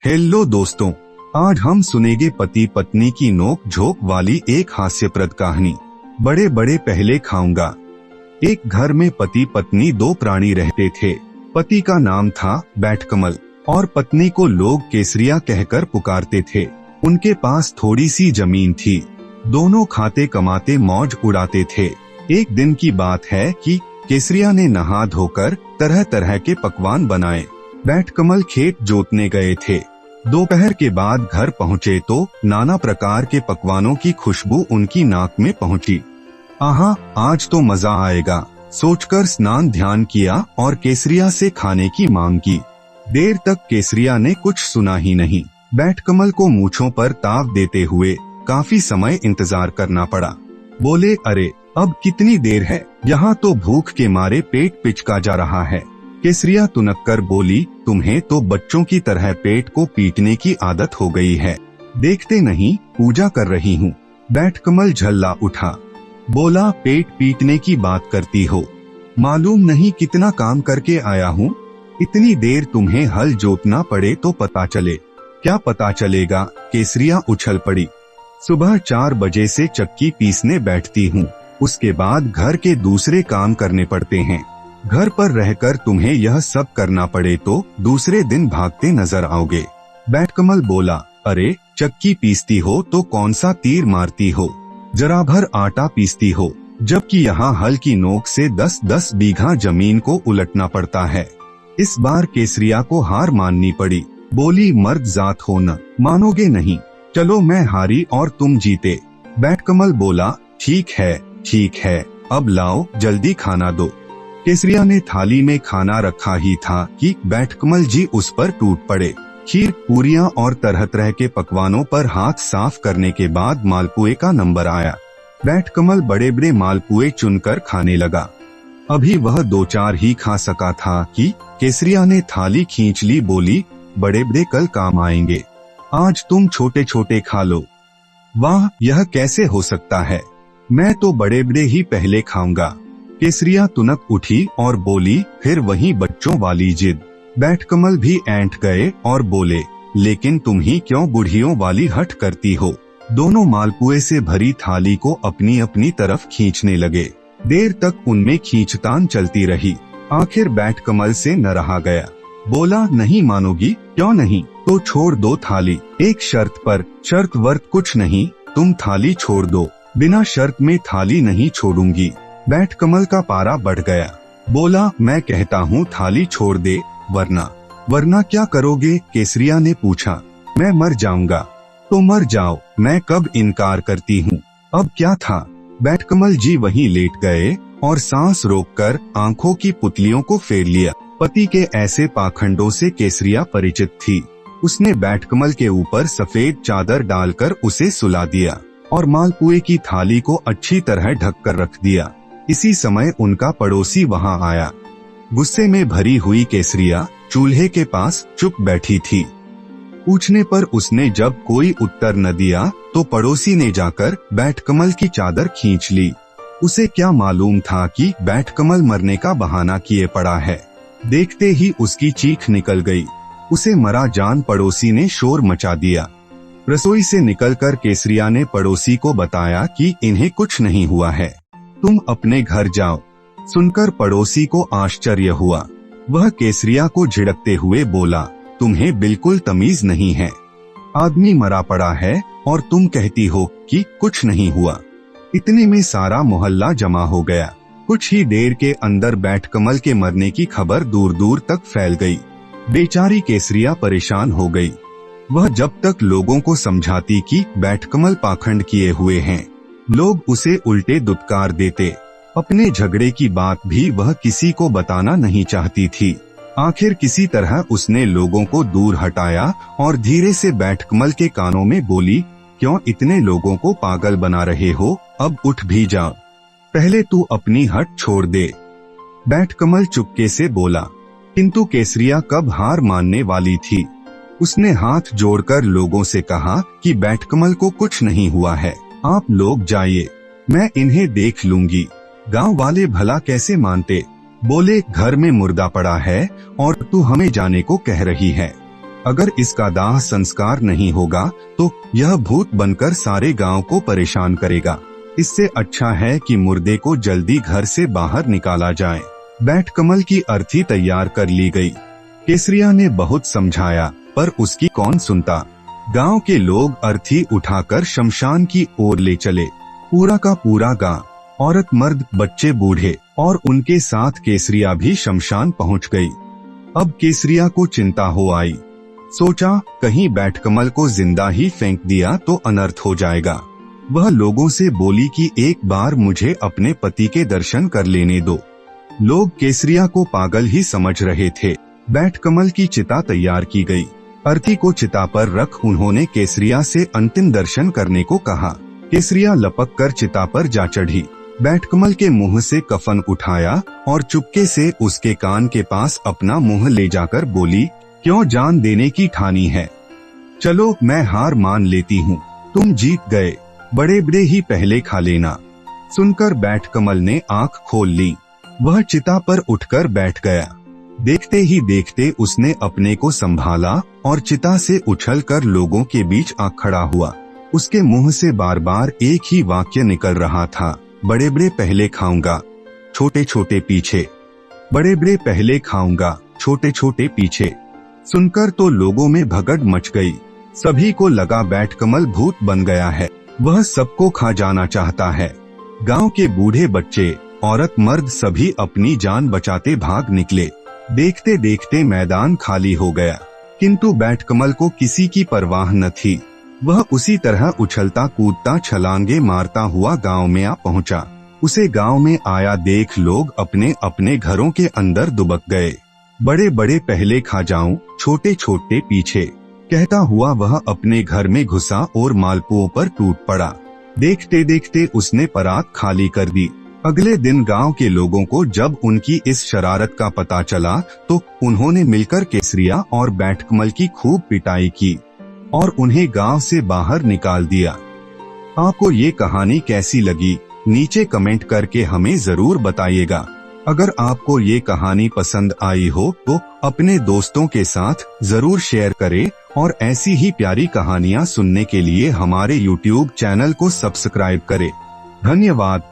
Hello दोस्तों, आज हम सुनेंगे पति पत्नी की नोक झोंक वाली एक हास्यप्रद कहानी। बड़े बड़े पहले खाऊंगा। एक घर में पति पत्नी दो प्राणी रहते थे। पति का नाम था बैठकमल और पत्नी को लोग केसरिया कहकर पुकारते थे। उनके पास थोड़ी सी जमीन थी। दोनों खाते कमाते मौज उड़ाते थे। एक दिन की बात है कि केसरिया ने नहा धोकर तरह तरह के पकवान बनाए। बैठकमल खेत जोतने गए थे। दोपहर के बाद घर पहुँचे तो नाना प्रकार के पकवानों की खुशबू उनकी नाक में पहुँची। आहा, आज तो मजा आएगा सोचकर स्नान ध्यान किया और केसरिया से खाने की मांग की। देर तक केसरिया ने कुछ सुना ही नहीं। बैठकमल को मूंछों पर ताव देते हुए काफी समय इंतजार करना पड़ा। बोले, अरे अब कितनी देर है, यहाँ तो भूख के मारे पेट पिचका जा रहा है। केसरिया तुनक कर बोली, तुम्हें तो बच्चों की तरह पेट को पीटने की आदत हो गई है। देखते नहीं पूजा कर रही हूँ। बैठकमल झल्ला उठा। बोला, पेट पीटने की बात करती हो? मालूम नहीं कितना काम करके आया हूँ। इतनी देर तुम्हें हल जोतना पड़े तो पता चले। क्या पता चलेगा? केसरिया उछल पड़ी। सुबह 4 बजे से चक्की पीसने बैठती हूँ। उसके बाद घर के दूसरे काम करने पड़ते हैं। घर पर रहकर तुम्हें यह सब करना पड़े तो दूसरे दिन भागते नजर आओगे। बैठकमल बोला, अरे चक्की पीसती हो तो कौन सा तीर मारती हो? जरा भर आटा पीसती हो, जबकि यहाँ हल की नोक से 10-10 बीघा जमीन को उलटना पड़ता है। इस बार केसरिया को हार माननी पड़ी। बोली, मर्द जात हो न, मानोगे नहीं। चलो मैं हारी और तुम जीते। बैठकमल बोला, ठीक है, अब लाओ जल्दी खाना दो। केसरिया ने थाली में खाना रखा ही था कि बैठकमल जी उस पर टूट पड़े। खीर, पूरियां और तरह तरह के पकवानों पर हाथ साफ करने के बाद मालपुए का नंबर आया। बैठकमल बड़े बड़े मालपुए चुनकर खाने लगा। अभी वह 2-4 ही खा सका था कि केसरिया ने थाली खींच ली। बोली, बड़े बड़े कल काम आएंगे, आज तुम छोटे छोटे खा लो। वाह, यह कैसे हो सकता है? मैं तो बड़े बड़े ही पहले खाऊंगा। केसरिया तुनक उठी और बोली, फिर वही बच्चों वाली जिद। बैठकमल भी ऐंठ गए और बोले, लेकिन तुम ही क्यों बुढ़ियों वाली हठ करती हो? दोनों मालपुए से भरी थाली को अपनी अपनी तरफ खींचने लगे। देर तक उनमें खींचतान चलती रही। आखिर बैठकमल से न रहा गया। बोला, नहीं मानोगी? क्यों नहीं? तो छोड़ दो थाली, एक शर्त पर। शर्त वर्त कुछ नहीं, तुम थाली छोड़ दो। बिना शर्त में थाली नहीं छोड़ूंगी। बैठकमल का पारा बढ़ गया। बोला, मैं कहता हूँ थाली छोड़ दे, वरना क्या करोगे? केसरिया ने पूछा। मैं मर जाऊंगा। तो मर जाओ, मैं कब इनकार करती हूँ। अब क्या था? बैठकमल जी वहीं लेट गए और सांस रोककर आंखों की पुतलियों को फेर लिया। पति के ऐसे पाखंडों से केसरिया परिचित थी। उसने बैठकमल के ऊपर सफेद चादर डालकर उसे सुला दिया और मालपुए की थाली को अच्छी तरह ढक कर रख दिया। इसी समय उनका पड़ोसी वहां आया। गुस्से में भरी हुई केसरिया चूल्हे के पास चुप बैठी थी। पूछने पर उसने जब कोई उत्तर न दिया तो पड़ोसी ने जाकर बैठकमल की चादर खींच ली। उसे क्या मालूम था कि बैठकमल मरने का बहाना किए पड़ा है। देखते ही उसकी चीख निकल गई। उसे मरा जान पड़ोसी ने शोर मचा दिया। रसोई से निकलकर केसरिया ने पड़ोसी को बताया कि इन्हें कुछ नहीं हुआ है, तुम अपने घर जाओ। सुनकर पड़ोसी को आश्चर्य हुआ। वह केसरिया को झिड़कते हुए बोला, तुम्हें बिल्कुल तमीज नहीं है। आदमी मरा पड़ा है और तुम कहती हो कि कुछ नहीं हुआ। इतने में सारा मोहल्ला जमा हो गया। कुछ ही देर के अंदर बैठकमल के मरने की खबर दूर दूर तक फैल गई। बेचारी केसरिया परेशान हो गई। वह जब तक लोगों को समझाती कि बैठकमल पाखंड किए हुए हैं, लोग उसे उल्टे दुत्कार देते। अपने झगड़े की बात भी वह किसी को बताना नहीं चाहती थी। आखिर किसी तरह उसने लोगों को दूर हटाया और धीरे से बैठकमल के कानों में बोली, क्यों इतने लोगों को पागल बना रहे हो? अब उठ भी जा, पहले तू अपनी हट छोड़ दे। बैठकमल चुपके से बोला, किंतु केसरिया कब हार मानने वाली थी। उसने हाथ जोड़कर लोगों से कहा कि बैठकमल को कुछ नहीं हुआ है, आप लोग जाइए, मैं इन्हें देख लूंगी। गांव वाले भला कैसे मानते। बोले, घर में मुर्दा पड़ा है और तू हमें जाने को कह रही है। अगर इसका दाह संस्कार नहीं होगा तो यह भूत बनकर सारे गांव को परेशान करेगा। इससे अच्छा है कि मुर्दे को जल्दी घर से बाहर निकाला जाए। बैठकमल की अर्थी तैयार कर ली गई। केसरिया ने बहुत समझाया पर उसकी कौन सुनता। गांव के लोग अर्थी उठाकर शमशान की ओर ले चले। पूरा का पूरा गांव, औरत मर्द बच्चे बूढ़े और उनके साथ केसरिया भी शमशान पहुंच गई। अब केसरिया को चिंता हो आई। सोचा कहीं बैठकमल को जिंदा ही फेंक दिया तो अनर्थ हो जाएगा। वह लोगों से बोली कि एक बार मुझे अपने पति के दर्शन कर लेने दो। लोग केसरिया को पागल ही समझ रहे थे। बैठकमल की चिता तैयार की गई। अर्थी को चिता पर रख उन्होंने केसरिया से अंतिम दर्शन करने को कहा। केसरिया लपक कर चिता पर जा चढ़ी। बैठकमल के मुंह से कफन उठाया और चुपके से उसके कान के पास अपना मुंह ले जाकर बोली, क्यों जान देने की ठानी है? चलो मैं हार मान लेती हूँ, तुम जीत गए, बड़े बड़े ही पहले खा लेना। सुनकर बैठकमल ने आंख खोल ली। वह चिता पर उठकर बैठ गया। देखते ही देखते उसने अपने को संभाला और चिता से उछलकर लोगों के बीच आ खड़ा हुआ। उसके मुंह से बार बार एक ही वाक्य निकल रहा था, बड़े बड़े पहले खाऊंगा, छोटे छोटे पीछे, बड़े बड़े पहले खाऊंगा, छोटे छोटे पीछे। सुनकर तो लोगों में भगड़ मच गई। सभी को लगा बैठकमल भूत बन गया है, वह सबको खा जाना चाहता है। गांव के बूढ़े बच्चे, औरत मर्द सभी अपनी जान बचाते भाग निकले। देखते देखते मैदान खाली हो गया, किंतु बैठकमल को किसी की परवाह न थी। वह उसी तरह उछलता कूदता छलांगे मारता हुआ गांव में आ पहुंचा। उसे गांव में आया देख लोग अपने अपने घरों के अंदर दुबक गए। बड़े बड़े पहले खा जाऊं, छोटे छोटे पीछे, कहता हुआ वह अपने घर में घुसा और मालपुओं पर टूट पड़ा। देखते देखते उसने परात खाली कर दी। अगले दिन गांव के लोगों को जब उनकी इस शरारत का पता चला तो उन्होंने मिलकर केसरिया और बैठकमल की खूब पिटाई की और उन्हें गांव से बाहर निकाल दिया। आपको ये कहानी कैसी लगी नीचे कमेंट करके हमें जरूर बताइएगा। अगर आपको ये कहानी पसंद आई हो तो अपने दोस्तों के साथ जरूर शेयर करें और ऐसी ही प्यारी कहानियाँ सुनने के लिए हमारे YouTube चैनल को सब्सक्राइब करें। धन्यवाद।